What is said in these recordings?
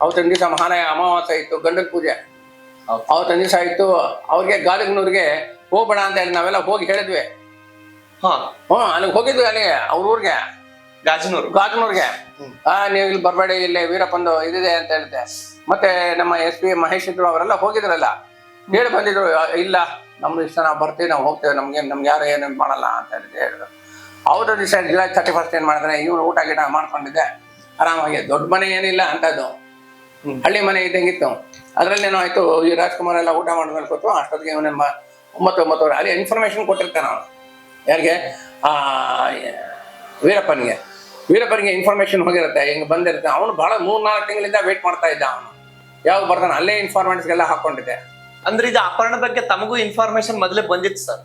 ಅವತ್ತಿನ ದಿವಸ ಮಹಾಲಯ ಅಮಾವಾಸ್ಯೆ ಇತ್ತು, ಗಂಡನ ಪೂಜೆ. ಅವತ್ತಿನ ದಿವಸ ಇತ್ತು. ಅವ್ರಿಗೆ ಗಾದಗನೂರಿಗೆ ಹೋಗ್ಬೇಡ ಅಂತ ಹೇಳಿ ನಾವೆಲ್ಲ ಹೋಗಿ ಹೇಳಿದ್ವಿ. ಅಲ್ಲಿಗೆ ಹೋಗಿದ್ವಿ, ಅಲ್ಲಿ ಅವ್ರ ಊರಿಗೆ ಗಾಜನೂರ್ಗೆ. ನೀವು ಇಲ್ಲಿ ಬರಬೇಡಿ, ಇಲ್ಲಿ ವೀರಪ್ಪಂದು ಇದಿದೆ ಅಂತ ಹೇಳಿದೆ. ಮತ್ತೆ ನಮ್ಮ SP ಮಹೇಶ್ ಇದ್ರು, ಅವರೆಲ್ಲ ಹೋಗಿದ್ರಲ್ಲ, ಹೇಳಿ ಬಂದಿದ್ರು. ಇಲ್ಲ, ನಮ್ದು ಇಷ್ಟ, ನಾವು ಬರ್ತೀವಿ, ನಾವು ಹೋಗ್ತೇವೆ, ನಮ್ಗೆ ಯಾರು ಏನು ಮಾಡಲ್ಲ ಅಂತ ಹೇಳಿದ್ರು. ಅವ್ರ ದಿವಸ ಜುಲೈ 31 ಏನ್ ಮಾಡಿದ್ರೆ, ಇವ್ರು ಊಟ ಗೀಟ ಮಾಡ್ಕೊಂಡಿದ್ದೆ ಆರಾಮಾಗಿ. ದೊಡ್ಡ ಮನೆ ಏನಿಲ್ಲ ಅಂತದ್ದು, ಹಳ್ಳಿ ಮನೆ ಇದ್ದಂಗಿತ್ತು. ಅದ್ರಲ್ಲಿ ಏನೋ ಆಯ್ತು, ಈ ರಾಜ್ಕುಮಾರ್ ಎಲ್ಲ ಊಟ ಮಾಡಿದ್ಮೇಲೆ ಕೂತು ಅಷ್ಟೊತ್ತಿಗೆ ಇವನ 9 ಅಲ್ಲಿ ಇನ್ಫಾರ್ಮೇಶನ್ ಕೊಟ್ಟಿರ್ತಾನೆ ಅವನು. ಯಾರಿಗೆ? ವೀರಪ್ಪನಿಗೆ ಇನ್ಫಾರ್ಮೇಶನ್ ಹೋಗಿರುತ್ತೆ, ಹಿಂಗೆ ಬಂದಿರುತ್ತೆ. ಅವನು ಬಹಳ 3-4 ತಿಂಗಳಿಂದ ವೇಟ್ ಮಾಡ್ತಾ ಇದ್ದ. ಅವನು ಯಾವಾಗ ಬರ್ತಾನೆ ಅಲ್ಲೇ ಇನ್ಫಾರ್ಮೆಂಟ್ಸ್ಗೆಲ್ಲ ಹಾಕೊಂಡಿದ್ದೆ. ಅಂದ್ರೆ ಇದು ಅಪಹರಣ ಬಗ್ಗೆ ತಮಗೂ ಇನ್ಫಾರ್ಮೇಶನ್ ಮೊದಲೇ ಬಂದಿತ್ತು ಸರ್?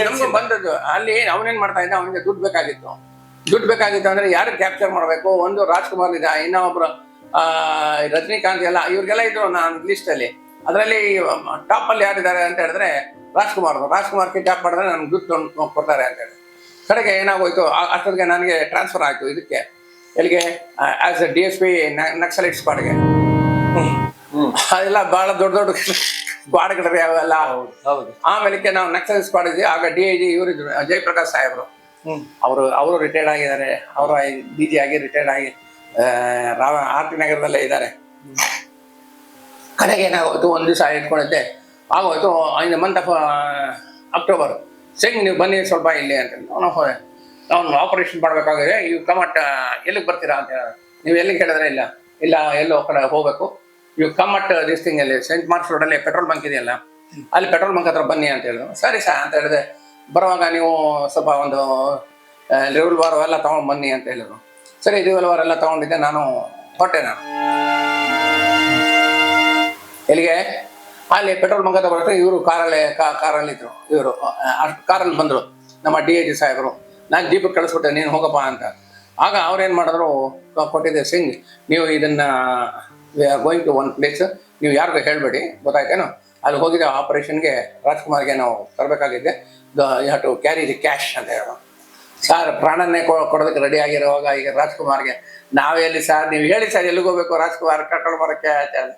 ನಮಗೂ ಬಂದದ್ದು. ಅಲ್ಲಿ ಅವನೇನ್ ಮಾಡ್ತಾ ಇದ್ದ, ಅವನಿಗೆ ದುಡ್ಡು ಬೇಕಾಗಿತ್ತು ಅಂದ್ರೆ ಯಾರು ಕ್ಯಾಪ್ಚರ್ ಮಾಡ್ಬೇಕು? ಒಂದು ರಾಜ್ಕುಮಾರ್ ಇದ್ದ, ಇನ್ನೊಬ್ರು ರಜನಿಕಾಂತ್ ಎಲ್ಲ, ಇವ್ರಿಗೆಲ್ಲ ಇದ್ರು ನಾನು ಲಿಸ್ಟ್ ಅಲ್ಲಿ. ಅದರಲ್ಲಿ ಟಾಪ್ ಅಲ್ಲಿ ಯಾರಿದ್ದಾರೆ ಅಂತ ಹೇಳಿದ್ರೆ ರಾಜ್ಕುಮಾರ್ ಕಿಡ್ನಾಪ್ ಮಾಡಿದ್ರೆ ನನ್ಗೆ ದುಡ್ಡು ಕೊಡ್ತಾರೆ ಅಂತ ಹೇಳಿ. ಕಡೆಗೆ ಏನಾಗೋಯ್ತು, ಅಷ್ಟೊತ್ತಿಗೆ ನನಗೆ ಟ್ರಾನ್ಸ್ಫರ್ ಆಯ್ತು ಇದಕ್ಕೆ, ಎಲ್ಲಿಗೆ? ಆಸ್ ಎ DSP ನಕ್ಸಲೈಟ್ ಸ್ಕ್ವಾಡ್ಗೆ. ಅದೆಲ್ಲ ಬಹಳ ದೊಡ್ಡ ಸ್ಕ್ವಾಡ್ಗಳಿವೆ ಅವೆಲ್ಲ. ಆಮೇಲೆ ನಾವು ನಕ್ಸಲೈಟ್ ಸ್ಕ್ವಾಡ್ ಇದ್ವಿ. ಆಗ DIG ಇವರಿದ್ರು, ಜಯಪ್ರಕಾಶ್ ಸಾಹೇಬ್ರು. ಅವರು ರಿಟೈರ್ಡ್ ಆಗಿದ್ದಾರೆ. ಅವರು DG ಆಗಿ ರಿಟೈರ್ಡ್ ಆಗಿ RT ನಗರದಲ್ಲೇ ಇದ್ದಾರೆ. ಕಡೆಗೆ ಏನಾಗೋಯ್ತು, ಒಂದು ದಿವಸ ಇಟ್ಕೊಂಡಿದ್ದೆ, ಆಗೋಯ್ತು. In the month of October, Singh ನೀವು ಬನ್ನಿ ಸ್ವಲ್ಪ ಇಲ್ಲಿ ಅಂತ. ಅವ್ನು ಆಪರೇಷನ್ ಮಾಡಬೇಕಾಗಿದೆ, ಇವು ಕಮಟ್ ಎಲ್ಲಿಗೆ ಬರ್ತೀರಾ ಅಂತ ಹೇಳ. ನೀವು ಎಲ್ಲಿಗೆ ಹೇಳಿದ್ರೆ ಇಲ್ಲ ಎಲ್ಲೋ ಕಡೆ ಹೋಗ್ಬೇಕು, ಇವು ಕಮಟ್ ದಿಸ್ ಥಿಂಗ್ ಅಲ್ಲಿ ಸೆಂಟ್ ಮಾರ್ಕ್ಸ್ ರೋಡಲ್ಲಿ ಪೆಟ್ರೋಲ್ ಬಂಕ್ ಇದೆಯಲ್ಲ, ಅಲ್ಲಿ ಪೆಟ್ರೋಲ್ ಬಂಕ್ ಹತ್ರ ಬನ್ನಿ ಅಂತ ಹೇಳಿದ್ರು. ಸರಿ ಸರ್ ಅಂತ ಹೇಳಿದೆ. ಬರುವಾಗ ನೀವು ಸ್ವಲ್ಪ ಒಂದು ರಿವಲ್ವಾರ್ ಎಲ್ಲ ತೊಗೊಂಡು ಬನ್ನಿ ಅಂತ ಹೇಳಿದ್ರು. ಸರಿ, ರಿವಲ್ವಾರ್ ಎಲ್ಲ ತೊಗೊಂಡಿದ್ದೆ. ನಾನು ಎಲ್ಲಿಗೆ? ಅಲ್ಲಿ ಪೆಟ್ರೋಲ್ ಬಂಕ್ ಹತ್ರ ಬರುತ್ತೆ. ಇವರು ಕಾರಲ್ಲಿ ಇದ್ರು. ಇವರು ಕಾರಲ್ಲಿ ಬಂದರು, ನಮ್ಮ DIG ಸಾಹೇಬರು. ನಾನು ಜೀಪಿಗೆ ಕಳಿಸ್ಬಿಟ್ಟೆ, ನೀನು ಹೋಗಪ್ಪ ಅಂತ. ಆಗ ಅವ್ರೇನು ಮಾಡಿದ್ರು, ಕೊಟ್ಟಿದ್ದೆ, ಸಿಂಗ್ ನೀವು ಇದನ್ನ ಗೋಯಿಂಗ್ ಟು ಒನ್ ಪ್ಲೇಸ್, ನೀವು ಯಾರಿಗೂ ಹೇಳಬೇಡಿ, ಗೊತ್ತಾಯ್ತೇನೋ? ಅಲ್ಲಿ ಹೋಗಿದ್ದೆ ಆಪರೇಷನ್ಗೆ, ರಾಜ್ಕುಮಾರ್ಗೆ ನಾವು ತರಬೇಕಾಗಿದ್ದೆ, you have to carry the cash ಅಂತ ಹೇಳೋ. ಸರ್ ಪ್ರಾಣನ್ನೇ ಕೊಡೋದಕ್ಕೆ ರೆಡಿ ಆಗಿರುವಾಗ ಈಗ ರಾಜ್ಕುಮಾರ್ಗೆ ನಾವೆಲ್ಲಿ ಸರ್, ನೀವು ಹೇಳಿ ಸರ್ ಎಲ್ಲಿಗೆ ಹೋಗ್ಬೇಕು ರಾಜ್ಕುಮಾರ್ ಕರ್ಕೊಂಡು ಬರೋಕ್ಕೆ ಅಂತ ಹೇಳಿ.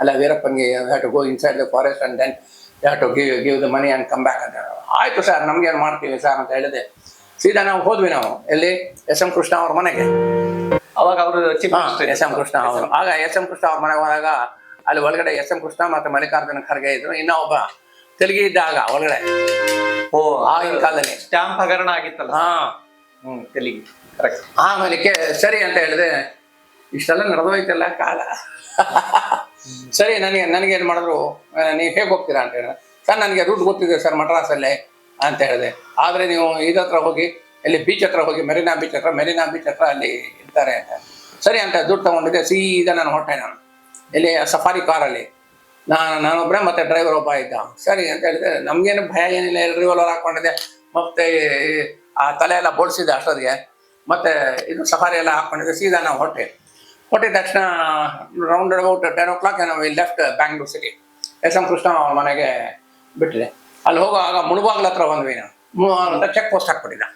ಅಲ್ಲ, ವೀರಪ್ಪನ್ಗೆ you have to go inside the forest and then you have to give the money and come back ಅಂತ ಹೇಳೋ. ಆಯ್ತು ಸರ್, ನಮ್ಗೇನು ಮಾಡ್ತೀವಿ ಸರ್ ಅಂತ ಹೇಳಿದೆ. ಸೀದಾ ನಾವು ಹೋದ್ವಿ. ಎಲ್ಲಿ? SM ಕೃಷ್ಣ ಅವ್ರ ಮನೆಗೆ. ಅವಾಗ ಅವರು SM ಕೃಷ್ಣ ಅವರು. ಆಗ SM ಕೃಷ್ಣ ಅವ್ರ ಮನೆಗೆ ಹೋದಾಗ ಅಲ್ಲಿ ಒಳಗಡೆ SM ಕೃಷ್ಣ ಮತ್ತೆ ಮಲ್ಲಿಕಾರ್ಜುನ ಖರ್ಗೆ ಇದ್ರು. ಇನ್ನೊಬ್ಬ ತೆಲುಗಿ ಇದ್ದ ಆಗ ಒಳಗಡೆ. ಆಗಿನ ಕಾಲದಲ್ಲಿ ಸ್ಟ್ಯಾಂಪ್ ಹಗರಣ ಆಗಿತ್ತಲ್ಲ. ತೆಲುಗಿ ಕರೆಕ್ಟ್. ಆಮೇಲೆ ಸರಿ ಅಂತ ಹೇಳಿದೆ, ಇಷ್ಟೆಲ್ಲ ನಡೆದೋಯ್ತಲ್ಲ ಕಾಲ. ಸರಿ, ನನಗೇನು ಮಾಡಿದ್ರು, ನೀವು ಹೇಗೆ ಹೋಗ್ತೀರಾ ಅಂತ ಹೇಳಿದ್ರೆ, ಸರ್ ನನಗೆ ರೂಟ್ ಗೊತ್ತಿದೆ ಸರ್ ಮಡ್ರಾಸಲ್ಲೇ ಅಂತ ಹೇಳಿದೆ. ಆದರೆ ನೀವು ಇದತ್ರ ಹೋಗಿ, ಇಲ್ಲಿ ಬೀಚ್ ಹತ್ರ ಹೋಗಿ, ಮೆರಿನಾ ಬೀಚ್ ಹತ್ರ ಅಲ್ಲಿ ಇರ್ತಾರೆ ಅಂತ. ಸರಿ ಅಂತ ದುಡ್ಡು ತೊಗೊಂಡಿದ್ದೆ. ಸೀದಾ ನಾನು ಹೊಟ್ಟೆ. ಇಲ್ಲಿ ಸಫಾರಿ ಕಾರಲ್ಲಿ ನಾನೊಬ್ಬರೇ, ಮತ್ತೆ ಡ್ರೈವರ್ ಒಬ್ಬ ಇದ್ದ. ಸರಿ ಅಂತ ಹೇಳಿದೆ, ನಮಗೇನು ಭಯ ಏನಿಲ್ಲ, ರಿವಲ್ವರ್ ಹಾಕ್ಕೊಂಡಿದ್ದೆ, ಮತ್ತೆ ಆ ತಲೆ ಎಲ್ಲ ಬೋಳ್ಸಿದ್ದೆ ಅಷ್ಟೊತ್ತಿಗೆ, ಮತ್ತೆ ಇದು ಸಫಾರಿ ಎಲ್ಲ ಹಾಕ್ಕೊಂಡಿದ್ದೆ. ಸೀದಾ ನಾವು ಹೊಟ್ಟಿದ ತಕ್ಷಣ ರೌಂಡ್ ಅಬೌಟ್ 10 o'clock ನಾವು left Bangalore city. SM Krishna ಅವ್ರ ಮನೆಗೆ ಬಿಟ್ಟಿದೆ. ಅಲ್ಲಿ ಹೋಗುವಾಗ ಮುಳುಬಾಗ್ಲ ಹತ್ರ ಬಂದ್ವಿ ನಾವು. ಅಂತ ಚೆಕ್ ಪೋಸ್ಟ್ ಹಾಕ್ಬಿಟ್ಟಿದ್ದ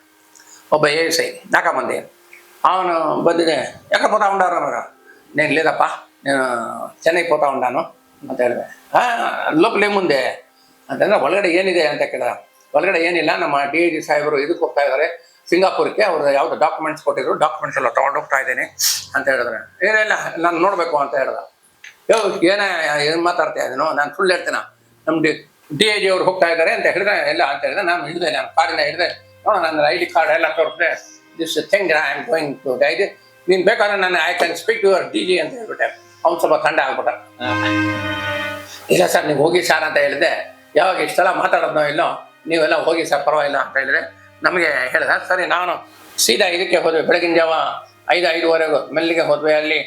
ಒಬ್ಬ ASI, 4 ಮಂದಿ. ಅವನು ಬಂದಿದೆ, ಯಾಕೆ ಪೋತಾ ಉಂಡಾರ, ನೀನು ಲೇದಪ್ಪ, ನೀನು ಚೆನ್ನೈ ಪೋತಾ ಉಂಡಾನು ಅಂತ ಹೇಳಿದೆ. ಲೋಕಲೇ ಮುಂದೆ ಅಂತಂದ್ರೆ ಒಳಗಡೆ ಏನಿದೆ ಅಂತ ಕೇಳಿದ. ಒಳಗಡೆ ಏನಿಲ್ಲ, ನಮ್ಮ DIG ಸಾಹೇಬರು ಇದಕ್ಕೆ ಹೋಗ್ತಾ ಇದ್ದಾರೆ, ಸಿಂಗಾಪುರಕ್ಕೆ. ಅವ್ರು ಯಾವ್ದು ಡಾಕ್ಯುಮೆಂಟ್ಸ್ ಕೊಟ್ಟಿದ್ರು, ಡಾಕ್ಯುಮೆಂಟ್ಸ್ ಎಲ್ಲ ತೊಗೊಂಡೋಗ್ತಾ ಇದ್ದೀನಿ ಅಂತ ಹೇಳಿದ್ರೆ, ಏನಿಲ್ಲ ನಾನು ನೋಡಬೇಕು ಅಂತ ಹೇಳ್ದ. ಏನು ಮಾತಾಡ್ತಾ ಇದ್ದೀನೋ, ನಾನು ಸುಳ್ಳು ಹೇಳ್ತೀನ, ನಮ್ಮ DIG ಅವ್ರು ಹೋಗ್ತಾ ಇದ್ದಾರೆ ಅಂತ ಹೇಳಿದ್ರೆ ಎಲ್ಲ ಅಂತ ಹೇಳಿದ್ರೆ, ನಾನು ಹಿಡಿದೆ, ನಾನು ಕಾರಿಂದ ಹಿಡಿದೆ. ನೋಡ, ನನ್ನ ID ಕಾರ್ಡ್ ಎಲ್ಲ ತೋರಿಸಿದೆ. This thing I am going to die. ನೀನು ಬೇಕಾದ್ರೆ ನಾನು I can speak to your DG ಅಂತ ಹೇಳ್ಬಿಟ್ಟೆ. ಅವ್ನು ಸ್ವಲ್ಪ ಥಂಡ ಆಗ್ಬಿಟ್ಟ. ಇಲ್ಲ ಸರ್, ನೀವು ಹೋಗಿ ಸರ್ ಅಂತ ಹೇಳಿದೆ. ಯಾವಾಗ ಇಷ್ಟೆಲ್ಲ ಮಾತಾಡೋದೋ ಇಲ್ಲೋ, ನೀವೆಲ್ಲ ಹೋಗಿ ಸರ್ ಪರವಾಗಿಲ್ಲ ಅಂತ ಹೇಳಿದ್ರೆ ನಮಗೆ ಹೇಳಿದ. ಸರಿ, ನಾನು ಸೀದಾ ಇದಕ್ಕೆ ಹೋದ್ವಿ. ಬೆಳಗಿನ ಜಾವ 5-5:30 ಮೆಲ್ಲಿಗೆ ಹೋದ್ವಿ. ಅಲ್ಲಿ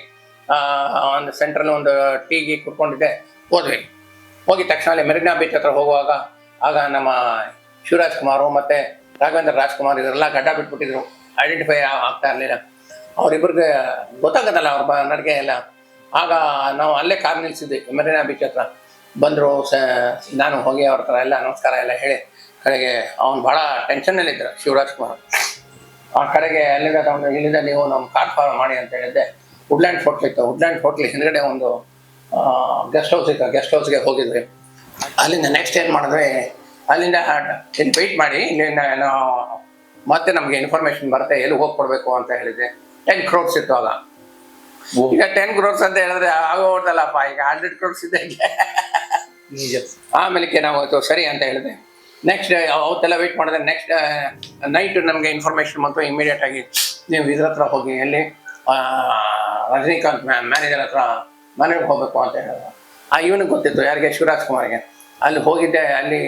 ಒಂದು ಸೆಂಟ್ರಲ್ಲಿ ಒಂದು ಟೀಗೆ ಕುತ್ಕೊಂಡಿದ್ದೆ. ಹೋಗಿದ ತಕ್ಷಣ ಅಲ್ಲಿ ಮೆರಿನಾ ಬೀಚ್ ಹತ್ರ ಹೋಗುವಾಗ ಆಗ ನಮ್ಮ ಶಿವರಾಜ್ ಕುಮಾರ್ ಮತ್ತೆ ರಾಘವೇಂದ್ರ ರಾಜ್ಕುಮಾರ್ ಇವರೆಲ್ಲ ಗಡ್ಡ ಬಿಟ್ಬಿಟ್ಟಿದ್ರು. ಐಡೆಂಟಿಫೈ ಆಗ್ತಾ ಇರಲಿಲ್ಲ. ಅವರಿಬ್ಬರಿಗೆ ಗೊತ್ತಾಗತ್ತಲ್ಲ ಅವ್ರ ನಡಿಗೆ ಎಲ್ಲ. ಆಗ ನಾವು ಅಲ್ಲೇ ಕಾರ್ ನಿಲ್ಸಿದ್ವಿ ಮೆರಿನಾ ಬೀಚ್ ಹತ್ರ. ಬಂದರು. ನಾನು ಹೋಗಿ ಅವ್ರ ಹತ್ರ ಎಲ್ಲ ನಮಸ್ಕಾರ ಎಲ್ಲ ಹೇಳಿ, ಕಡೆಗೆ ಅವ್ನು ಭಾಳ ಟೆನ್ಷನ್ನಲ್ಲಿದ್ದರು ಶಿವರಾಜ್ ಕುಮಾರ್. ಆ ಕಡೆಗೆ ಅಲ್ಲಿಂದ ಇಲ್ಲಿಂದ ನೀವು ನಮ್ಮ ಕಾರ್ ಫಾಲೋ ಮಾಡಿ ಅಂತ ಹೇಳಿದ್ದೆ. ವುಡ್ಲ್ಯಾಂಡ್ ಹೋಟ್ಲ್ ಇತ್ತು. ವುಡ್ಲ್ಯಾಂಡ್ ಹೋಟ್ಲ್ ಹಿಂದ್ಗಡೆ ಒಂದು ಗೆಸ್ಟ್ ಹೌಸ್ ಇತ್ತು. ಗೆಸ್ಟ್ ಹೌಸ್ಗೆ ಹೋಗಿದ್ವಿ. ಅಲ್ಲಿಂದ ನೆಕ್ಸ್ಟ್ ಏನು ಮಾಡಿದ್ವಿ, ಅಲ್ಲಿಂದ ಇಲ್ಲಿ ವೆಯ್ಟ್ ಮಾಡಿ, ಇಲ್ಲಿಂದ ನಾವು ಮತ್ತೆ ನಮಗೆ ಇನ್ಫಾರ್ಮೇಶನ್ ಬರುತ್ತೆ ಎಲ್ಲಿ ಹೋಗ್ಕೊಡ್ಬೇಕು ಅಂತ ಹೇಳಿದೆ. 10 crores ಇತ್ತು ಆಗ. ಈಗ 10 crores ಅಂತ ಹೇಳಿದ್ರೆ ಆಗೋದಲ್ಲಪ್ಪ, ಈಗ 100 crores ಇದೆ. ನಿಜ. ಆಮೇಲೆ ನಾವು ಸರಿ ಅಂತ ಹೇಳಿದೆ. ನೆಕ್ಸ್ಟ್ ಅವತ್ತೆಲ್ಲ ವೆಯ್ಟ್ ಮಾಡಿದ್ರೆ ನೆಕ್ಸ್ಟ್ ನೈಟ್ ನಮಗೆ ಇನ್ಫಾರ್ಮೇಶನ್ ಬಂತು ಇಮಿಡಿಯೇಟ್ ಆಗಿ, ನೀವು ಇದ್ರ ಹತ್ರ ಹೋಗಿ, ಎಲ್ಲಿ ರಜನಿಕಾಂತ್ ಮ್ಯಾನೇಜರ್ ಹತ್ರ ಮನೆಗೆ ಹೋಗ್ಬೇಕು ಅಂತ ಹೇಳಿದ್ರು. ಇವನಿಗೆ ಗೊತ್ತಿತ್ತು, ಯಾರಿಗೆ, ಶಿವರಾಜ್ ಕುಮಾರ್ಗೆ. ಅಲ್ಲಿ ಹೋಗಿದ್ದೆ. ಅಲ್ಲಿ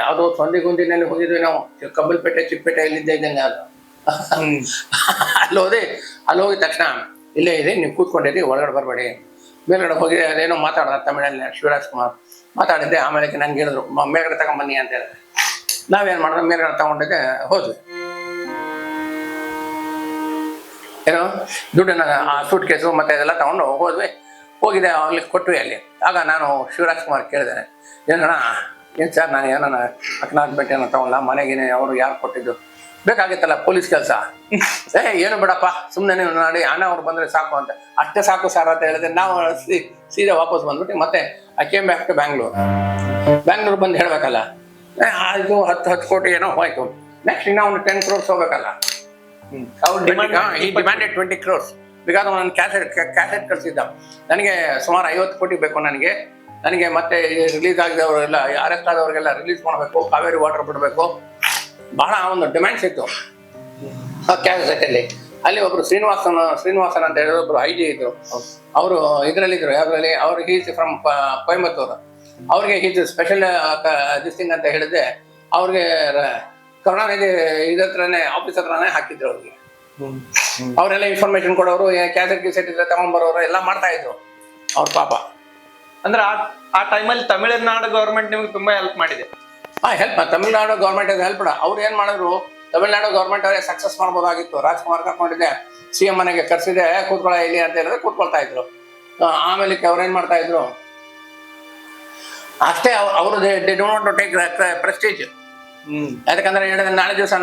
ಯಾವುದೋ ಸಂದಿಗುಂದಿನಲ್ಲಿ ಹೋಗಿದ್ವಿ ನಾವು. ಕಬ್ಬಲ್ಪೇಟೆ ಚಿಕ್ಕಪೇಟೆ ಇಲ್ಲಿದ್ದೆ ಇದ್ದಂಗೆ ಅದು. ಅಲ್ಲಿ ಹೋಗಿದ ತಕ್ಷಣ ಇಲ್ಲೇ ಇದೆ, ನೀವು ಕೂತ್ಕೊಂಡಿರಿ, ಒಳಗಡೆ ಬರಬೇಡಿ. ಮೇಲ್ಗಡೆ ಹೋಗಿ ಅದೇನೋ ಮಾತಾಡ್ದ ತಮಿಳಲ್ಲಿ ಶಿವರಾಜ್ ಕುಮಾರ್ ಮಾತಾಡಿದ್ದೆ. ಆಮೇಲೆ ನಂಗೆ ಹೇಳಿದ್ರು ಮೇಲ್ಗಡೆ ತಗೊಂಬನ್ನಿ ಅಂತ ಹೇಳಿದ್ರೆ ನಾವೇನು ಮಾಡಿದ್ರೆ ಮೇಲ್ಗಡೆ ತಗೊಂಡಿದ್ದೆ. ಹೋದ್ವಿ. ಏನೋ ದುಡ್ಡನ್ನ ಆ ಸೂಟ್ ಕೇಸು ಮತ್ತೆ ಇದೆಲ್ಲ ತಗೊಂಡು ಹೋದ್ವಿ. ಹೋಗಿದೆ, ಅಲ್ಲಿ ಕೊಟ್ವಿ. ಅಲ್ಲಿ ಆಗ ನಾನು ಶಿವರಾಜ್ ಕುಮಾರ್ ಕೇಳಿದೆ, ಏನಣ್ಣ, ಏನು ಸರ್, ನಾನು ಏನಣ್ಣ ಅಕ್ನಾಥ್ ಭೇಟಿಯನ್ನು ತಗೊಳ್ಳ, ಮನೆಗೇನೆ ಅವರು ಯಾರು ಕೊಟ್ಟಿದ್ದು, ಬೇಕಾಗಿತ್ತಲ್ಲ ಪೊಲೀಸ್ ಕೆಲಸ. ಏನು ಬೇಡಪ್ಪ, ಸುಮ್ಮನೆ ನೀವು ನೋಡಿ, ಅಣ್ಣ ಅವ್ರು ಬಂದರೆ ಸಾಕು ಅಂತ. ಅಷ್ಟೇ ಸಾಕು ಸರ್ ಅಂತ ಹೇಳಿದ್ರೆ ನಾವು ಸೀದಾ ವಾಪಸ್ ಬಂದ್ಬಿಟ್ಟು ಮತ್ತೆ I came back to Bangalore ಬಂದು ಹೇಳಬೇಕಲ್ಲ, ಅದು 10 ಕೋಟಿ ಏನೋ ಹೋಯ್ತು. ನೆಕ್ಸ್ಟ್ ಇನ್ನೂ ಒಂದು 10 crores ಹೋಗ್ಬೇಕಲ್ಲ. ಅವ್ರು ಡಿಮ್ಯಾಂಡೆಡ್ 20 crores. ಬಿಕಾಸ್ ನಾನು ಕ್ಯಾಸೆಟ್ ಕಳಿಸಿದ್ದ. ನನಗೆ ಸುಮಾರು 50 ಕೋಟಿ ಬೇಕು ನನಗೆ ಮತ್ತೆ ರಿಲೀಸ್ ಆಗಿದವರೆಲ್ಲ, ಅರೆಸ್ಟ್ ಆದವ್ರಿಗೆಲ್ಲ ರಿಲೀಸ್ ಮಾಡಬೇಕು, ಕಾವೇರಿ ವಾಟರ್ ಬಿಡಬೇಕು, ಬಹಳ ಒಂದು ಡಿಮ್ಯಾಂಡ್ಸ್ ಇತ್ತು ಆ ಕ್ಯಾಸೆಟಲ್ಲಿ. ಅಲ್ಲಿ ಒಬ್ರು ಶ್ರೀನಿವಾಸನ್ ಅಂತ ಹೇಳಿದ್ರು, ಒಬ್ರು IG ಇದ್ರು. ಅವರು ಇದರಲ್ಲಿದ್ದರು, ಯಾವ್ದ್ರಲ್ಲಿ, ಅವ್ರು ಹೀಸ್ ಫ್ರಮ್ ಕೊಯಂಬತ್ತೂರು. ಅವ್ರಿಗೆ ಹೀಸ್ ಸ್ಪೆಷಲ್ ದಿಸ್ಟಿಂಗ್ ಅಂತ ಹೇಳಿದ್ರೆ, ಅವ್ರಿಗೆ ಕರುಣಾನಿಧಿ ಇದತ್ರನೇ ಆಫೀಸ್ ಹತ್ರನೇ ಹಾಕಿದ್ರು. ಅವ್ರಿಗೆ ಅವರೆಲ್ಲ ಇನ್ಫಾರ್ಮೇಶನ್ ಕೊಡೋರು, ಕ್ಯಾಸೆಟ್ ಇದ್ರೆ ತಗೊಂಡ್ಬರೋರು ಎಲ್ಲ ಮಾಡ್ತಾ ಇದ್ರು ಅವ್ರ ಪಾಪ. ಅಂದ್ರೆ ಆ ಟೈಮಲ್ಲಿ ತಮಿಳುನಾಡು ಗೌರ್ಮೆಂಟ್ ನಿಮ್ಗೆ ತುಂಬಾ ಹೆಲ್ಪ್ ಮಾಡಿದೆ. Help, Tamil Nadu government help. ಅವ್ರು ಏನ್ ಮಾಡಿದ್ರು, ತಮಿಳ್ನಾಡು ಗೌರ್ಮೆಂಟ್ ಅವರೇ ಸಕ್ಸಸ್ ಮಾಡ್ಬೋದಾಗಿತ್ತು. ರಾಜ್ಕುಮಾರ್ ಕರ್ಕೊಂಡಿದ್ದೆ, CM ಮನೆಗೆ ಕರ್ಸಿದೆ, ಕೂತ್ಕೊಳ್ಳ ಇಲ್ಲಿ ಅಂತ ಹೇಳಿದ್ರೆ ಕೂತ್ಕೊಳ್ತಾ ಇದ್ರು. ಆಮೇಲೆ ಅವ್ರು ಏನ್ ಮಾಡ್ತಾ ಇದ್ರು ಅಷ್ಟೇ, ಅವರು they don't want to take prestige. ಯಾಕಂದ್ರೆ ಹೇಳಿದ್ರೆ ನಾಳೆ ದಿವಸ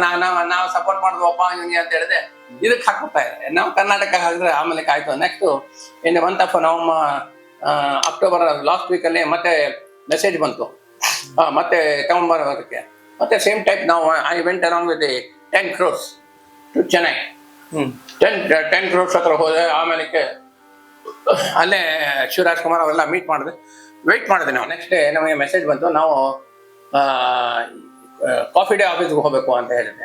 ನಾವು ಸಪೋರ್ಟ್ ಮಾಡಿದ್ವಪ್ಪ ಇವನಿಗೆ ಅಂತ ಹೇಳಿದೆ, ಇದಕ್ಕೆ ಹಾಕ್ಬಿಡ್ತಾ ಇದ್ದಾರೆ. ನಾವು ಕರ್ನಾಟಕ ಹಾಕಿದ್ರೆ ಆಮೇಲೆ ಆಯ್ತು. Next in month of October last ವೀಕಲ್ಲಿ ಮತ್ತೆ ಮೆಸೇಜ್ ಬಂತು, ಮತ್ತೆ ತಗೊಂಡ್ಬರೋದಕ್ಕೆ. ಮತ್ತೆ ಸೇಮ್ ಟೈಪ್ ನಾವು I went along with 10 crores to Chennai. 10 crores ಹತ್ರ ಹೋದೆ. ಆಮೇಲೆ ಅಲ್ಲೇ ಶಿವರಾಜ್ ಕುಮಾರ್ ಅವೆಲ್ಲ ಮೀಟ್ ಮಾಡಿದೆ, ವೆಯ್ಟ್ ಮಾಡಿದೆ ನಾವು. ನೆಕ್ಸ್ಟ್ ಡೇ ನಮಗೆ ಮೆಸೇಜ್ ಬಂತು, ನಾವು ಕಾಫಿ ಡೇ ಆಫೀಸ್ಗೆ ಹೋಗಬೇಕು ಅಂತ ಹೇಳಿದೆ.